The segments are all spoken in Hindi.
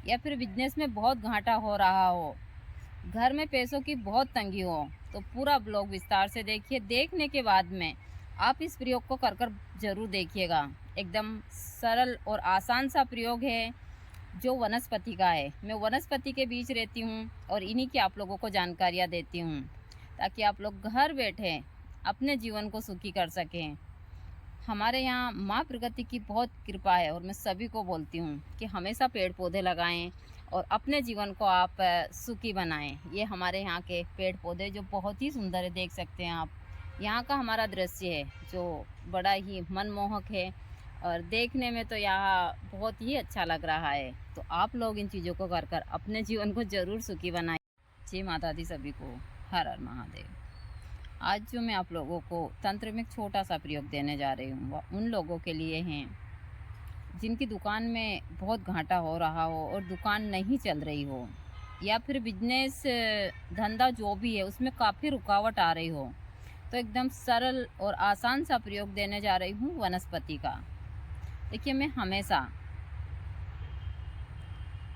या फिर बिजनेस में बहुत घाटा हो रहा हो, घर में पैसों की बहुत तंगी हो, तो पूरा ब्लॉग विस्तार से देखिए। देखने के बाद में आप इस प्रयोग को कर कर ज़रूर देखिएगा। एकदम सरल और आसान सा प्रयोग है जो वनस्पति का है। मैं वनस्पति के बीच रहती हूँ और इन्हीं की आप लोगों को जानकारियाँ देती हूँ, ताकि आप लोग घर बैठे अपने जीवन को सुखी कर सकें। हमारे यहाँ माँ प्रकृति की बहुत कृपा है और मैं सभी को बोलती हूँ कि हमेशा पेड़ पौधे लगाएं और अपने जीवन को आप सुखी बनाएं। ये हमारे यहाँ के पेड़ पौधे जो बहुत ही सुंदर है, देख सकते हैं आप। यहाँ का हमारा दृश्य है जो बड़ा ही मनमोहक है और देखने में तो यहाँ बहुत ही अच्छा लग रहा है। तो आप लोग इन चीज़ों को कर अपने जीवन को ज़रूर सुखी बनाएं। जय माता दी सभी को। हर हर महादेव। आज जो मैं आप लोगों को तंत्र में एक छोटा सा प्रयोग देने जा रही हूँ, वह उन लोगों के लिए हैं जिनकी दुकान में बहुत घाटा हो रहा हो और दुकान नहीं चल रही हो, या फिर बिजनेस धंधा जो भी है उसमें काफ़ी रुकावट आ रही हो। तो एकदम सरल और आसान सा प्रयोग देने जा रही हूँ वनस्पति का। देखिए, मैं हमेशा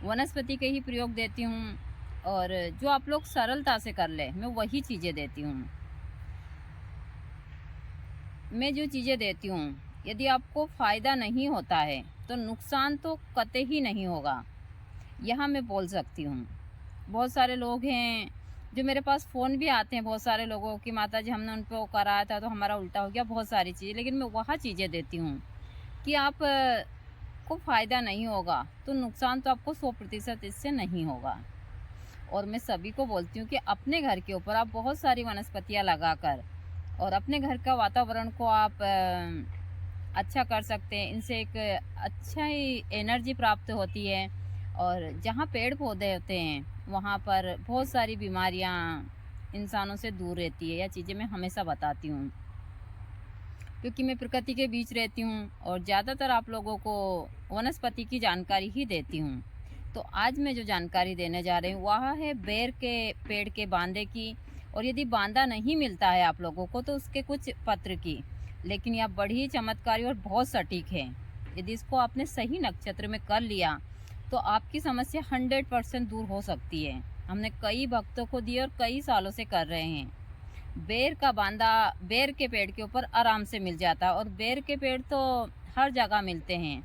वनस्पति के ही प्रयोग देती हूँ और जो आप लोग सरलता से कर ले, मैं वही चीज़ें देती हूँ। मैं जो चीज़ें देती हूँ, यदि आपको फ़ायदा नहीं होता है तो नुकसान तो कतई ही नहीं होगा, यह मैं बोल सकती हूँ। बहुत सारे लोग हैं जो मेरे पास फ़ोन भी आते हैं, बहुत सारे लोगों की, माता जी हमने उन पे वो कराया था तो हमारा उल्टा हो गया, बहुत सारी चीज़ें। लेकिन मैं वह चीज़ें देती हूँ कि आप को फ़ायदा नहीं होगा तो नुकसान तो आपको 100% इससे नहीं होगा। और मैं सभी को बोलती हूँ कि अपने घर के ऊपर आप बहुत सारी वनस्पतियाँ लगाकर और अपने घर का वातावरण को आप अच्छा कर सकते हैं। इनसे एक अच्छा ही एनर्जी प्राप्त होती है और जहाँ पेड़ पौधे होते हैं वहाँ पर बहुत सारी बीमारियाँ इंसानों से दूर रहती है। यह चीज़ें मैं हमेशा बताती हूँ क्योंकि मैं प्रकृति के बीच रहती हूँ और ज़्यादातर आप लोगों को वनस्पति की जानकारी ही देती हूँ। तो आज मैं जो जानकारी देने जा रही हूँ वह है बेर के पेड़ के बांदे की। और यदि बांदा नहीं मिलता है आप लोगों को तो उसके कुछ पत्र की। लेकिन यह बड़ी चमत्कारी और बहुत सटीक है। यदि इसको आपने सही नक्षत्र में कर लिया तो आपकी समस्या 100% दूर हो सकती है। हमने कई भक्तों को दी और कई सालों से कर रहे हैं। बेर का बांदा बेर के पेड़ के ऊपर आराम से मिल जाता है और बेर के पेड़ तो हर जगह मिलते हैं।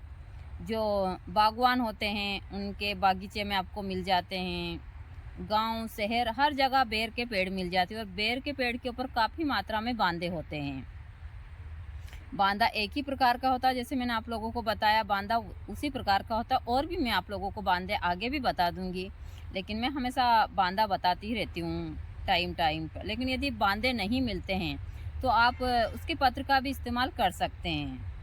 जो बागवान होते हैं उनके बागीचे में आपको मिल जाते हैं। गांव शहर हर जगह बेर के पेड़ मिल जाते हैं और बेर के पेड़ के ऊपर काफ़ी मात्रा में बांदे होते हैं। बांदा एक ही प्रकार का होता है, जैसे मैंने आप लोगों को बताया बांदा उसी प्रकार का होता है। और भी मैं आप लोगों को बांदे आगे भी बता दूंगी, लेकिन मैं हमेशा बांदा बताती ही रहती हूँ टाइम टाइम पर। लेकिन यदि बांदे नहीं मिलते हैं तो आप उसके पत्र का भी इस्तेमाल कर सकते हैं।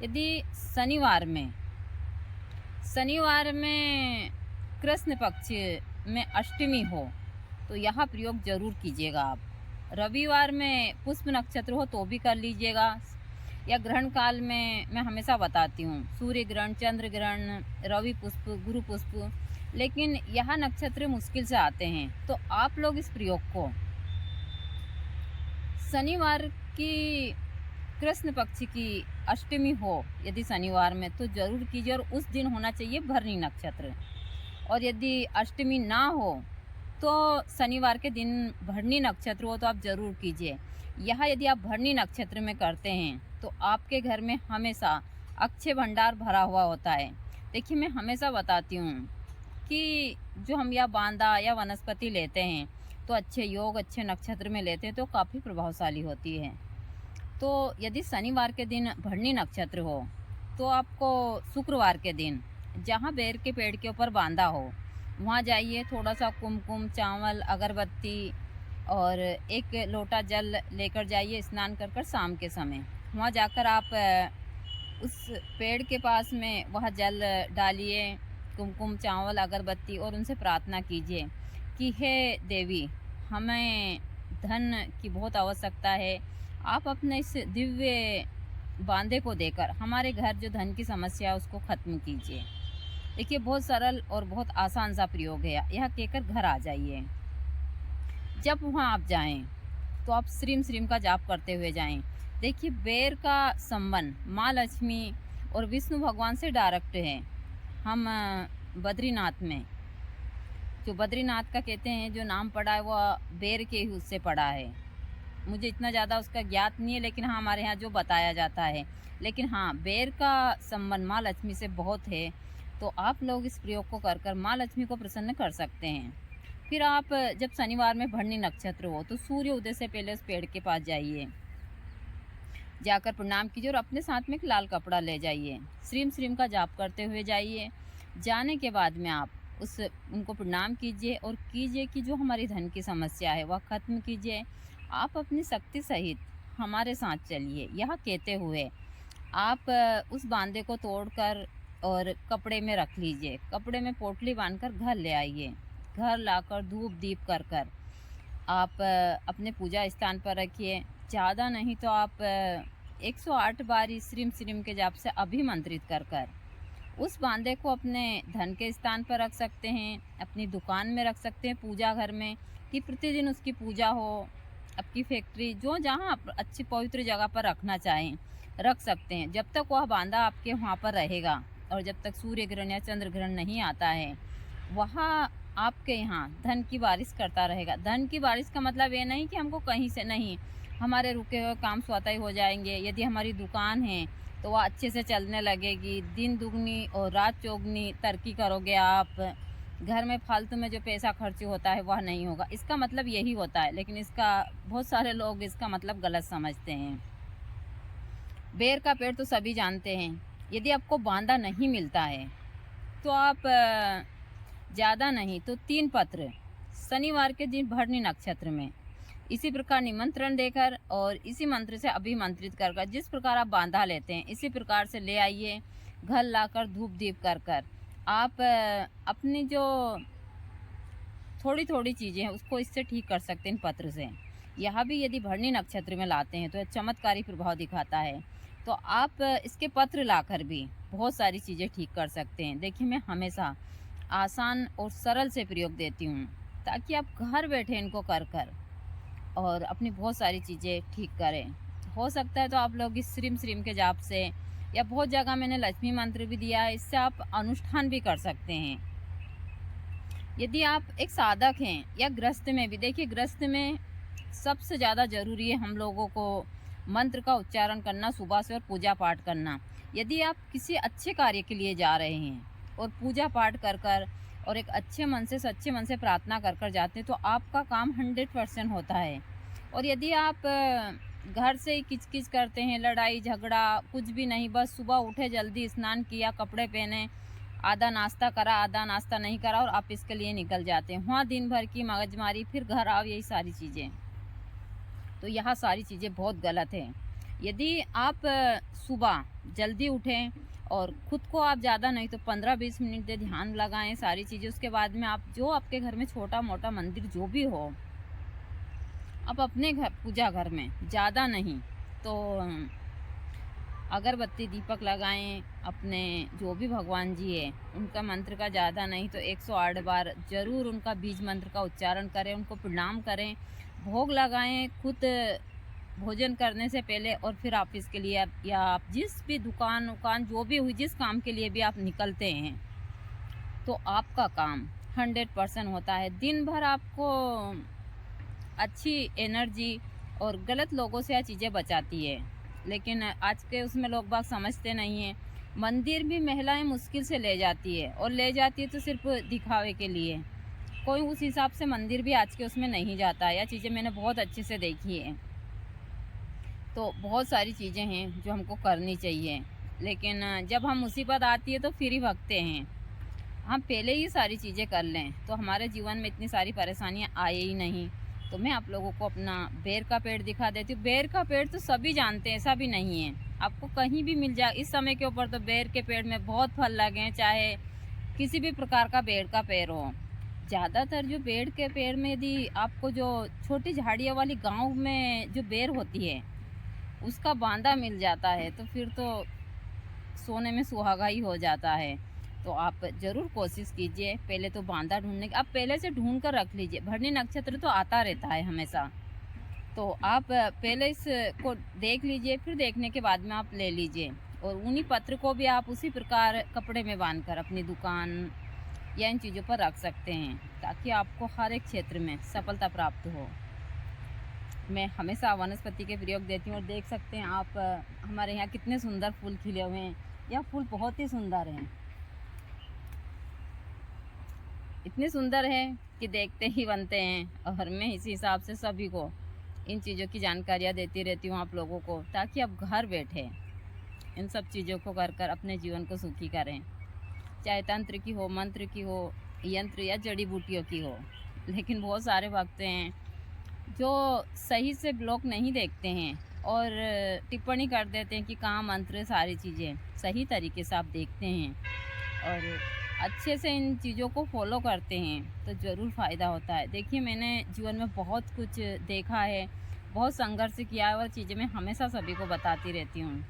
यदि शनिवार में कृष्ण पक्ष में अष्टमी हो तो यह प्रयोग जरूर कीजिएगा आप। रविवार में पुष्प नक्षत्र हो तो भी कर लीजिएगा। या ग्रहण काल में मैं हमेशा बताती हूँ सूर्य ग्रहण, चंद्र ग्रहण, रवि पुष्प, गुरु पुष्प। लेकिन यह नक्षत्र मुश्किल से आते हैं तो आप लोग इस प्रयोग को शनिवार की कृष्ण पक्ष की अष्टमी हो यदि शनिवार में तो ज़रूर कीजिए। और उस दिन होना चाहिए भरणी नक्षत्र। और यदि अष्टमी ना हो तो शनिवार के दिन भरणी नक्षत्र हो तो आप ज़रूर कीजिए। यह यदि आप भरणी नक्षत्र में करते हैं तो आपके घर में हमेशा अक्षय भंडार भरा हुआ होता है। देखिए, मैं हमेशा बताती हूँ कि जो हम यह बांदा या वनस्पति लेते हैं तो अच्छे योग अच्छे नक्षत्र में लेते हैं तो काफ़ी प्रभावशाली होती है। तो यदि शनिवार के दिन भरणी नक्षत्र हो तो आपको शुक्रवार के दिन जहाँ बेर के पेड़ के ऊपर बांधा हो वहाँ जाइए। थोड़ा सा कुमकुम, चावल, अगरबत्ती और एक लोटा जल लेकर जाइए। स्नान कर कर शाम के समय वहाँ जाकर आप उस पेड़ के पास में वह जल डालिए, कुमकुम, चावल, अगरबत्ती, और उनसे प्रार्थना कीजिए कि हे देवी, हमें धन की बहुत आवश्यकता है। आप अपने इस दिव्य बांधे को देकर हमारे घर जो धन की समस्या है उसको ख़त्म कीजिए। देखिए, बहुत सरल और बहुत आसान सा प्रयोग है। यह कहकर घर आ जाइए। जब वहाँ आप जाएं तो आप श्रीम श्रीम का जाप करते हुए जाएं। देखिए, बेर का संबंध माँ लक्ष्मी और विष्णु भगवान से डायरेक्ट है। हम बद्रीनाथ में, जो बद्रीनाथ का कहते हैं जो नाम पड़ा है वह बेर के ही उससे पड़ा है। मुझे इतना ज़्यादा उसका ज्ञात नहीं है, लेकिन हाँ हमारे यहाँ जो बताया जाता है। लेकिन हाँ, बेर का संबंध माँ लक्ष्मी से बहुत है, तो आप लोग इस प्रयोग को कर माँ लक्ष्मी को प्रसन्न कर सकते हैं। फिर आप जब शनिवार में भरणी नक्षत्र हो तो सूर्य उदय से पहले उस पेड़ के पास जाइए, जाकर प्रणाम कीजिए और अपने साथ में एक लाल कपड़ा ले जाइए। श्रीम श्रीम का जाप करते हुए जाइए। जाने के बाद में आप उनको प्रणाम कीजिए और कीजिए कि जो हमारी धन की समस्या है वह खत्म कीजिए। आप अपनी शक्ति सहित हमारे साथ चलिए, यह कहते हुए आप उस बांदे को तोड़कर और कपड़े में रख लीजिए। कपड़े में पोटली बांधकर घर ले आइए। घर लाकर धूप दीप कर आप अपने पूजा स्थान पर रखिए। ज़्यादा नहीं तो आप 108 बार श्रीम श्रीम के जाप से अभिमंत्रित कर उस बांदे को अपने धन के स्थान पर रख सकते हैं, अपनी दुकान में रख सकते हैं, पूजा घर में, कि प्रतिदिन उसकी पूजा हो। आपकी फैक्ट्री जो जहाँ आप अच्छी पवित्र जगह पर रखना चाहें रख सकते हैं। जब तक वह बांदा आपके वहाँ पर रहेगा और जब तक सूर्य ग्रहण या चंद्र ग्रहण नहीं आता है, वहाँ आपके यहाँ धन की बारिश करता रहेगा। धन की बारिश का मतलब ये नहीं कि हमको कहीं से नहीं, हमारे रुके हुए काम स्वतः ही हो जाएंगे। यदि हमारी दुकान है तो वह अच्छे से चलने लगेगी। दिन दुगनी और रात चौगनी तरक्की करोगे आप। घर में फालतू में जो पैसा खर्च होता है वह नहीं होगा। इसका मतलब यही होता है, लेकिन इसका बहुत सारे लोग इसका मतलब गलत समझते हैं। बेर का पेड़ तो सभी जानते हैं। यदि आपको बांदा नहीं मिलता है तो आप ज़्यादा नहीं तो 3 पत्र शनिवार के दिन भरणी नक्षत्र में इसी प्रकार निमंत्रण देकर और इसी मंत्र से अभिमंत्रित कर जिस प्रकार आप बांधा लेते हैं इसी प्रकार से ले आइए। घर लाकर धूप दीप कर आप अपनी जो थोड़ी थोड़ी चीज़ें हैं उसको इससे ठीक कर सकते हैं इन पत्र से। यह भी यदि भरणी नक्षत्र में लाते हैं तो चमत्कारी प्रभाव दिखाता है। तो आप इसके पत्र लाकर भी बहुत सारी चीज़ें ठीक कर सकते हैं। देखिए, मैं हमेशा आसान और सरल से प्रयोग देती हूँ ताकि आप घर बैठे इनको कर और अपनी बहुत सारी चीज़ें ठीक करें। हो सकता है तो आप लोग इस श्रीम श्रीम के जाप से, या बहुत जगह मैंने लक्ष्मी मंत्र भी दिया है, इससे आप अनुष्ठान भी कर सकते हैं। यदि आप एक साधक हैं या गृहस्थ में भी, देखिए गृहस्थ में सबसे ज़्यादा ज़रूरी है हम लोगों को मंत्र का उच्चारण करना सुबह से और पूजा पाठ करना। यदि आप किसी अच्छे कार्य के लिए जा रहे हैं और पूजा पाठ कर और एक अच्छे मन से सच्चे मन से प्रार्थना कर जाते हैं तो आपका काम 100% होता है। और यदि आप घर से ही किचकिच करते हैं, लड़ाई झगड़ा कुछ भी नहीं, बस सुबह उठे जल्दी स्नान किया, कपड़े पहने, आधा नाश्ता करा आधा नाश्ता नहीं करा और आप इसके लिए निकल जाते हैं, वहाँ दिन भर की मगजमारी, फिर घर आओ, यही सारी चीज़ें, तो यह सारी चीज़ें बहुत गलत हैं। यदि आप सुबह जल्दी उठें और ख़ुद को आप ज़्यादा नहीं तो 15-20 मिनट दे ध्यान लगाएं सारी चीज़ें, उसके बाद में आप जो आपके घर में छोटा मोटा मंदिर जो भी हो, आप अपने घर पूजा घर में ज़्यादा नहीं तो अगरबत्ती दीपक लगाएं। अपने जो भी भगवान जी है उनका मंत्र का ज़्यादा नहीं तो 108 बार ज़रूर उनका बीज मंत्र का उच्चारण करें, उनको प्रणाम करें, भोग लगाएं खुद भोजन करने से पहले। और फिर आप इसके लिए या आप जिस भी दुकान जो भी हुई जिस काम के लिए भी आप निकलते हैं तो आपका काम 100% होता है। दिन भर आपको अच्छी एनर्जी और गलत लोगों से यह चीज़ें बचाती है। लेकिन आज के उसमें लोग बाग समझते नहीं हैं। मंदिर भी महिलाएं मुश्किल से ले जाती है और ले जाती है तो सिर्फ दिखावे के लिए। कोई उस हिसाब से मंदिर भी आज के उसमें नहीं जाता है। यह चीज़ें मैंने बहुत अच्छे से देखी है। तो बहुत सारी चीज़ें हैं जो हमको करनी चाहिए, लेकिन जब हम मुसीबत आती है तो फिर ही भगते हैं। हम पहले ही सारी चीज़ें कर लें तो हमारे जीवन में इतनी सारी परेशानियां आए ही नहीं। तो मैं आप लोगों को अपना बेर का पेड़ दिखा देती हूँ। बेर का पेड़ तो सभी जानते हैं, ऐसा भी नहीं है, आपको कहीं भी मिल जाए। इस समय के ऊपर तो बेर के पेड़ में बहुत फल लगे हैं, चाहे किसी भी प्रकार का बेर का पेड़ हो। ज़्यादातर जो बेर के पेड़ में यदि आपको जो छोटी झाड़ियों वाली गांव में जो बेर होती है उसका बांदा मिल जाता है तो फिर तो सोने में सुहागा ही हो जाता है। तो आप ज़रूर कोशिश कीजिए, पहले तो बांदा ढूंढने की आप पहले से ढूंढ कर रख लीजिए। भरणी नक्षत्र तो आता रहता है हमेशा, तो आप पहले इसको देख लीजिए, फिर देखने के बाद में आप ले लीजिए। और उन्हीं पत्र को भी आप उसी प्रकार कपड़े में बांधकर अपनी दुकान या इन चीज़ों पर रख सकते हैं, ताकि आपको हर एक क्षेत्र में सफलता प्राप्त हो। मैं हमेशा वनस्पति के प्रयोग देती हूँ और देख सकते हैं आप हमारे यहाँ कितने सुंदर फूल खिले हुए हैं। यह फूल बहुत ही सुंदर हैं, इतने सुंदर है कि देखते ही बनते हैं। और मैं इसी हिसाब से सभी को इन चीज़ों की जानकारियाँ देती रहती हूँ आप लोगों को, ताकि आप घर बैठे इन सब चीज़ों को कर कर अपने जीवन को सुखी करें। चाहे तंत्र की हो, मंत्र की हो, यंत्र या जड़ी बूटियों की हो। लेकिन बहुत सारे भक्त हैं जो सही से ब्लॉग नहीं देखते हैं और टिप्पणी कर देते हैं कि कहाँ मंत्र, सारी चीज़ें सही तरीके से आप देखते हैं और अच्छे से इन चीज़ों को फॉलो करते हैं तो ज़रूर फ़ायदा होता है। देखिए, मैंने जीवन में बहुत कुछ देखा है, बहुत संघर्ष किया है और चीज़ें मैं हमेशा सभी को बताती रहती हूँ।